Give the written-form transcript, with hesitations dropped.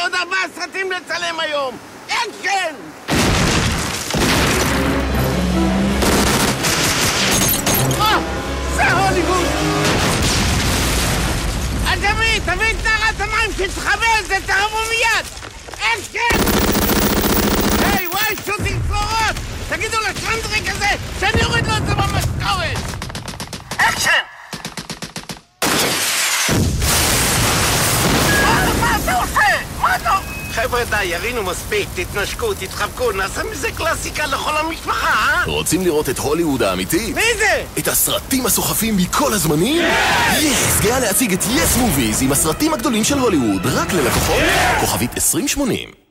עוד 4 סרטים לצלם היום! אקשן! זה הוליווד! אז תביא את נערת המים שתחבל, זה תרמו מיד! אקשן! היי, וואי, שוטינג פלורות! תגידו לשרנדריק הזה שאני אוריד לו את זה במשכורת! אקשן! מה אתה עושה? מה אתה... חבר'ה, די, ירינו מספיק, תתנשקו, תתחבקו, נעשה מזה קלאסיקה לכל המשפחה, אה? רוצים לראות את הוליווד האמיתית? מי זה? את הסרטים הסוחפים מכל הזמנים? יס! גאה להציג את יס מוביז עם הסרטים הגדולים של הוליווד, רק ללקוחות. כוכבית 2080.